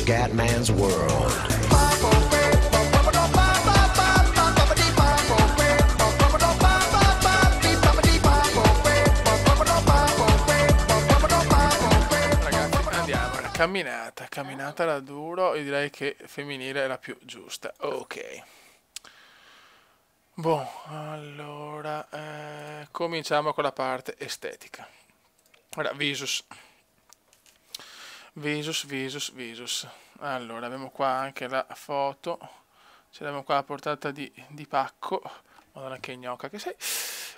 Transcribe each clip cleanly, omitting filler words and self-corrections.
Scatman's World. Ragazzi, andiamo, una camminata da duro, io direi che femminile è la più giusta. Ok. Boh, allora, cominciamo con la parte estetica. Ora, visus. Allora, abbiamo qua anche la foto, ce l'abbiamo qua a portata di pacco. Madonna che gnocca che sei.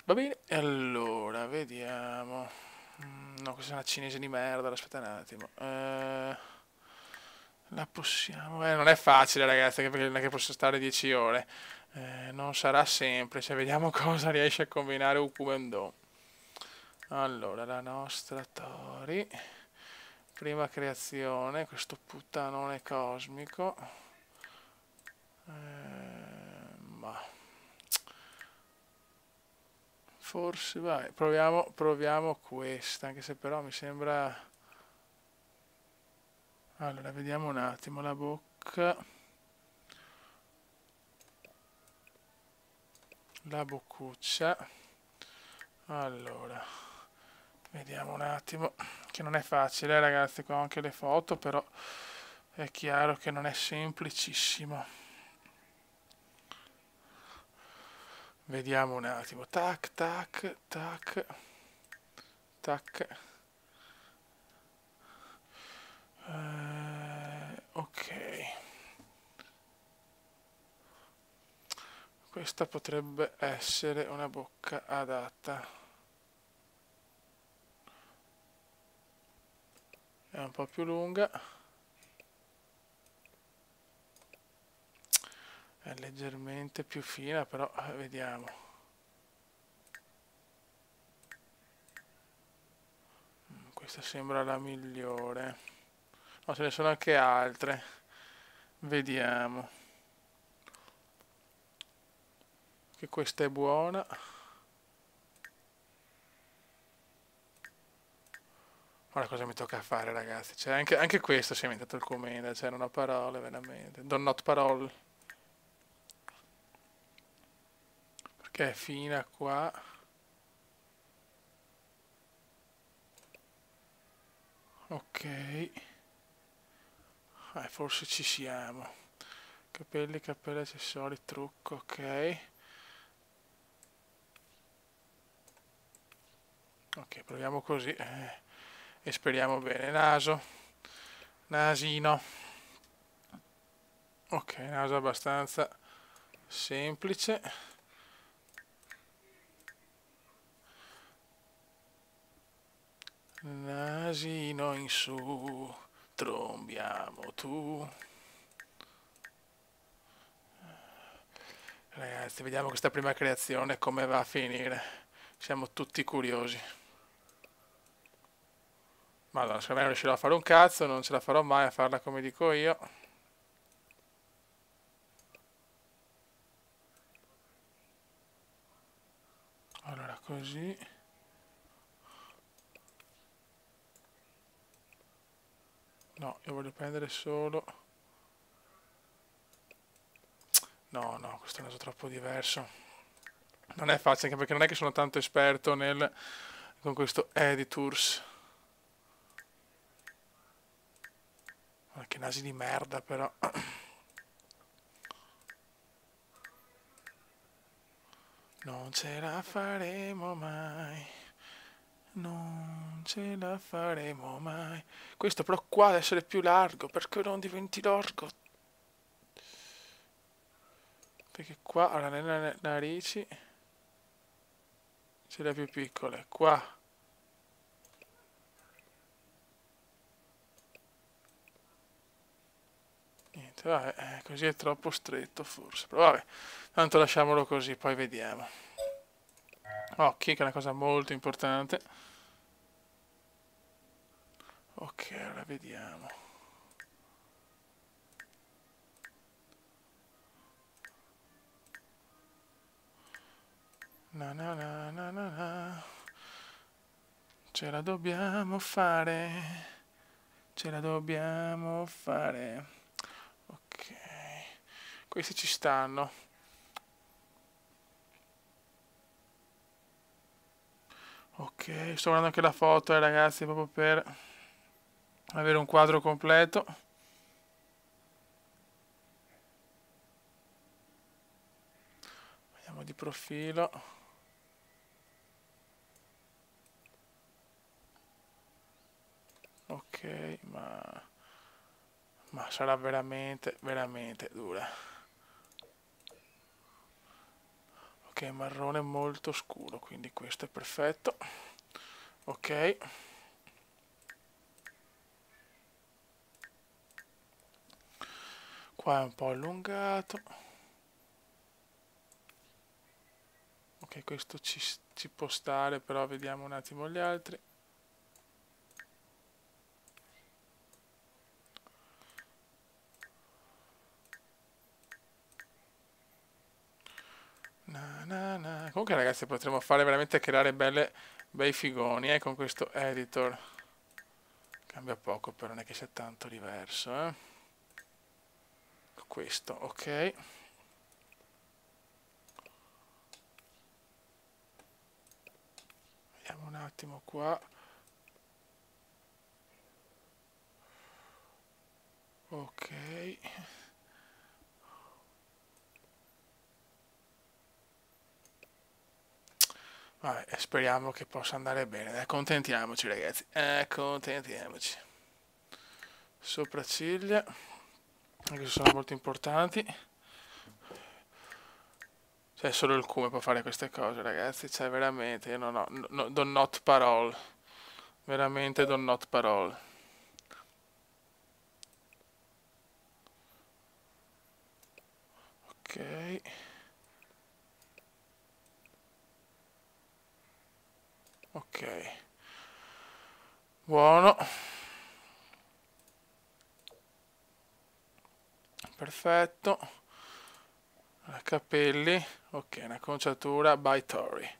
Va bene, allora, vediamo. No, questa è una cinese di merda, aspetta un attimo. La possiamo... non è facile ragazzi, anche perché non è che posso stare 10 ore. Non sarà semplice, vediamo cosa riesce a combinare Ukumendo. Allora, la nostra Tori, prima creazione, questo puttanone cosmico. Ma forse, vai, proviamo questa, anche se però mi sembra... Allora, vediamo un attimo la bocca. La boccuccia. Allora, vediamo un attimo, che non è facile ragazzi, qua ho anche le foto, però è chiaro che non è semplicissimo. Vediamo un attimo, tac, tac, tac, tac. Ok. Questa potrebbe essere una bocca adatta. È un po' più lunga. È leggermente più fina, però vediamo. Questa sembra la migliore. No, ce ne sono anche altre. Vediamo. Che questa è buona. Ora cosa mi tocca fare ragazzi? Cioè, anche questo si è inventato il commenda, cioè non ho parole veramente. Don't not parole. Perché è fina qua. Ok. Forse ci siamo. Capelli, cappelli, accessori, trucco, ok. Ok, proviamo così. E speriamo bene. Naso. Nasino. Ok, naso abbastanza semplice. Nasino in su, trombiamo tu. Ragazzi, vediamo questa prima creazione come va a finire. Siamo tutti curiosi. Madonna, secondo me non riuscirò a fare un cazzo, non ce la farò mai a farla come dico io. Allora, così. No, io voglio prendere solo... No, questo è un naso troppo diverso. Non è facile, anche perché non è che sono tanto esperto con questo Editors. Ma che nasi di merda, però. Non ce la faremo mai. Non ce la faremo mai. Questo però qua deve essere più largo, perché non diventi largo? Perché qua, allora, nelle narici ce le ha più piccole. Qua. Niente, vabbè, così è troppo stretto forse. Però vabbè, tanto lasciamolo così, poi vediamo. Occhi, che è una cosa molto importante. Ok, allora vediamo. Na na na na na na. Ce la dobbiamo fare. Ce la dobbiamo fare. Ok. Questi ci stanno. Ok, sto guardando anche la foto, ragazzi, proprio per avere un quadro completo. Vediamo di profilo. Ok, ma sarà veramente, veramente dura. Ok, marrone molto scuro, quindi questo è perfetto. Ok. Qua è un po' allungato. Ok, questo ci può stare, però vediamo un attimo gli altri. Comunque ragazzi potremmo fare veramente creare bei figoni con questo editor. Cambia poco, però non è che sia tanto diverso. Questo, ok. Vediamo un attimo qua. Ok. Vabbè, speriamo che possa andare bene. Accontentiamoci ragazzi, accontentiamoci. Sopracciglia, anche se sono molto importanti. Cioè, solo il cume può fare queste cose, ragazzi. Cioè, veramente, io non ho... do not parole. Veramente do not parole. Ok. Ok. Buono. Perfetto. Capelli. Ok, una conciatura by Tori.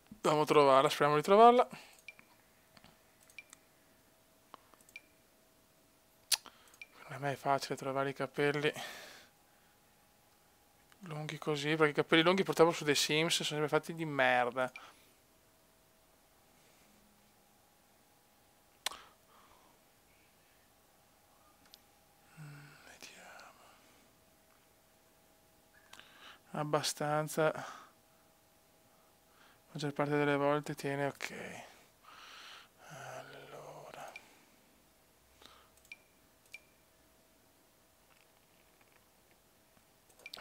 Dobbiamo trovarla, speriamo di trovarla. Per me è facile trovare i capelli lunghi così, perché i capelli lunghi purtroppo su The Sims sono sempre fatti di merda. Vediamo. Abbastanza. La maggior parte delle volte tiene ok. Allora.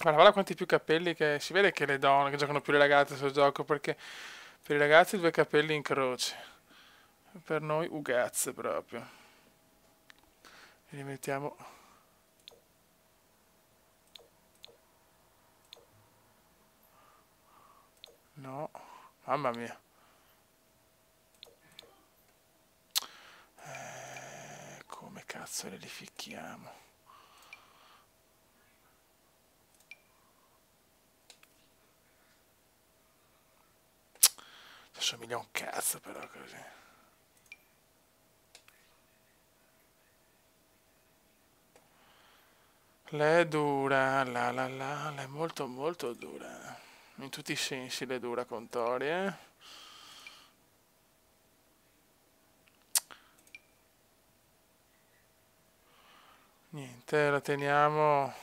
Guarda quanti più capelli che... Si vede che le donne che giocano più le ragazze sul gioco, perché per i ragazzi due capelli in croce. Per noi ugazze proprio. Li mettiamo... No. Mamma mia. Come cazzo li ficchiamo? Assomiglia a un cazzo però così. Lei è dura, lei è molto molto dura. In tutti i sensi le è dura con Tori, Niente, la teniamo...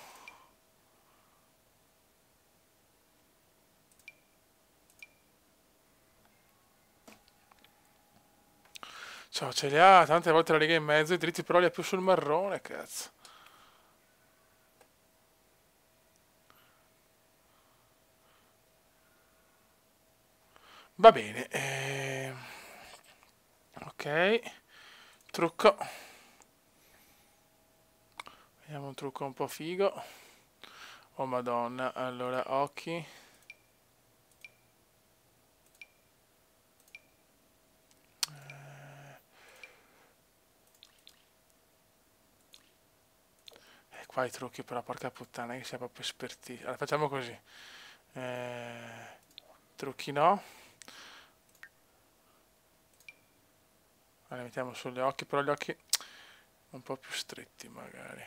Ciao, ce li ha, tante volte la riga in mezzo, i dritti però li ha più sul marrone, cazzo. Va bene, ok, trucco. Vediamo un trucco un po' figo. Oh madonna, allora occhi. Qua i trucchi però, porca puttana, che sia proprio espertissimo. Allora facciamo così. Trucchi no. Le mettiamo sugli occhi, però gli occhi un po' più stretti magari.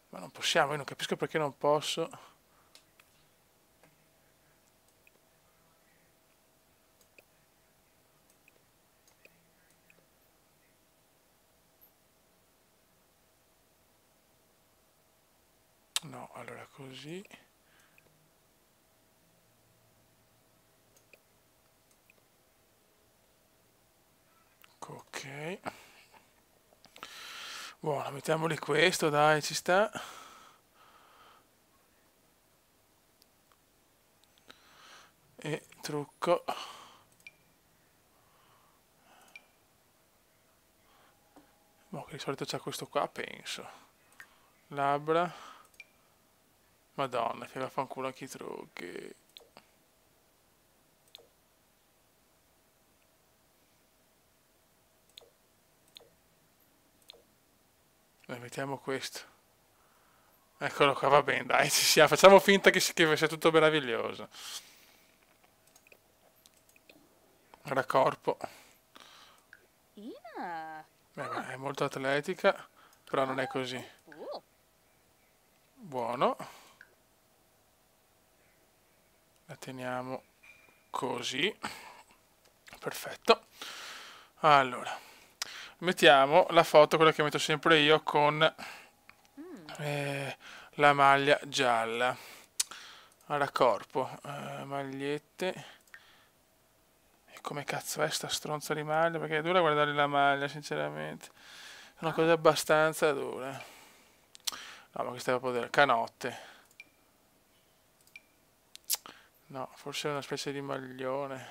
Ma non possiamo, io non capisco perché non posso. No, allora così. Ok. Buono, mettiamoli questo, dai, ci sta. E trucco. Boh, che di solito c'è questo qua, penso. Labbra. Madonna, che vaffanculo anche i trucchi. Mettiamo questo. Eccolo qua, va bene, dai, ci siamo. Facciamo finta che sia tutto meraviglioso. Ora corpo. Beh, è molto atletica, però non è così. Buono. La teniamo così. Perfetto. Allora, mettiamo la foto, quella che metto sempre io, con la maglia gialla. Allora, corpo, magliette. E come cazzo è sta stronza di maglia? Perché è dura guardare la maglia, sinceramente. È una cosa abbastanza dura. No, ma questa è proprio delle canotte. No, forse è una specie di maglione.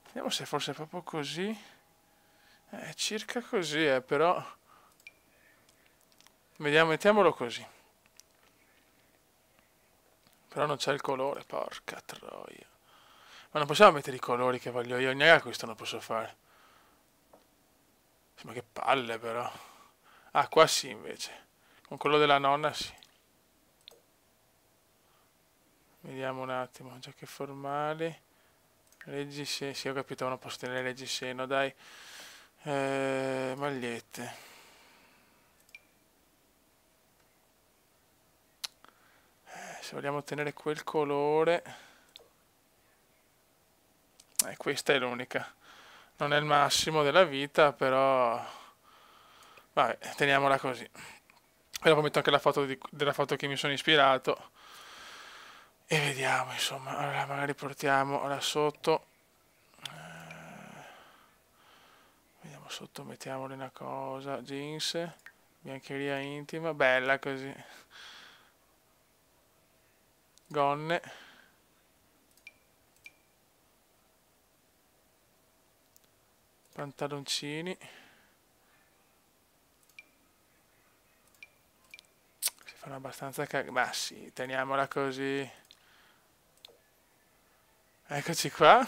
Vediamo se forse è proprio così. È circa così, però. Vediamo, mettiamolo così. Però non c'è il colore, porca troia. Ma non possiamo mettere i colori che voglio io, neanche questo non posso fare. Sì, ma che palle però. Ah, qua sì invece. Con quello della nonna sì. Vediamo un attimo, giacche formali. Reggiseno, sì ho capito, non posso tenere reggiseno, dai. Magliette. Se vogliamo ottenere quel colore, questa è l'unica. Non è il massimo della vita, però vabbè, teniamola così. E dopo metto anche la foto della foto che mi sono ispirato e vediamo, insomma. Allora magari portiamo là sotto, vediamo sotto, mettiamole una cosa, jeans, biancheria intima, bella così, gonne. Pantaloncini. Si fanno abbastanza ma sì, teniamola così. Eccoci qua.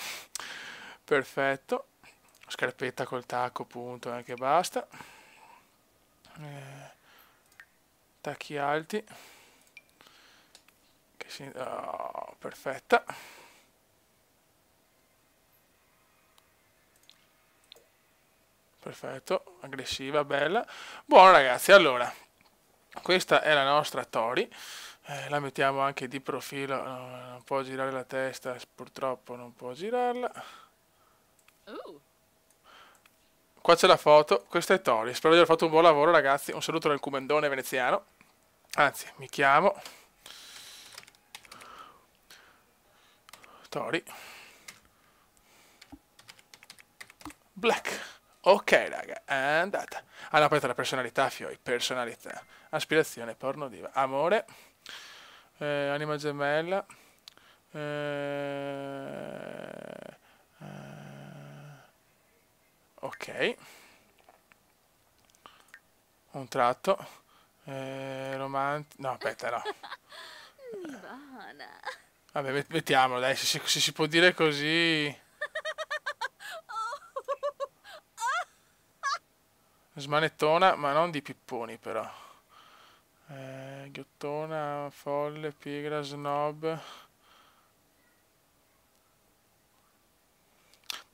Perfetto. Scarpetta col tacco, punto, anche basta. Tacchi alti. Oh, perfetta. Perfetto, aggressiva, bella. Buono ragazzi, allora, questa è la nostra Tori. La mettiamo anche di profilo, non può girare la testa, purtroppo non può girarla. Qua c'è la foto, questa è Tori. Spero di aver fatto un buon lavoro ragazzi. Un saluto dal Cumendone veneziano. Anzi, mi chiamo Tori Black. Ok raga, è andata. Ah no, aspetta, la personalità, fioi, personalità. Aspirazione, porno diva. Amore, anima gemella, ok. Un tratto, romantico, no aspetta no. Vabbè, mettiamolo dai, se si può dire così. Smanettona, ma non di pipponi però. Ghiottona, folle, pigra, snob.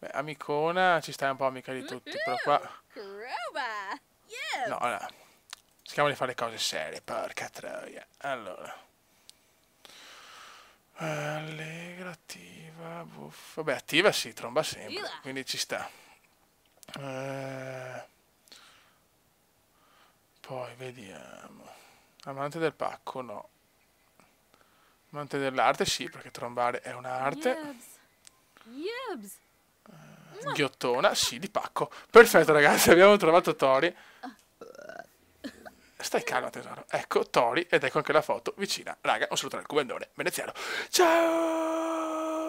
Beh, amicona ci stai un po' amica di tutti, però qua... Groba. Yeah. No, allora, cerchiamo di fare cose serie, porca troia. Allora. Allegra, attiva, buffa. Vabbè, attiva sì, tromba sempre, quindi ci sta. Poi vediamo. Amante del pacco, no. Amante dell'arte, sì, perché trombare è un'arte. Yubs. Ghiottona, sì, di pacco. Perfetto, ragazzi, abbiamo trovato Tori. Stai calma, tesoro. Ecco, Tori, ed ecco anche la foto vicina. Raga, un saluto dal cubendone veneziano. Ciao!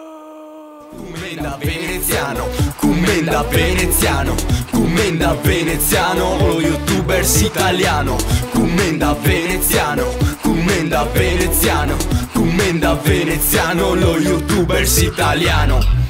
Commenda veneziano, commenda veneziano, commenda veneziano, lo youtubers italiano. Commenda veneziano, commenda veneziano, commenda veneziano, lo youtubers italiano.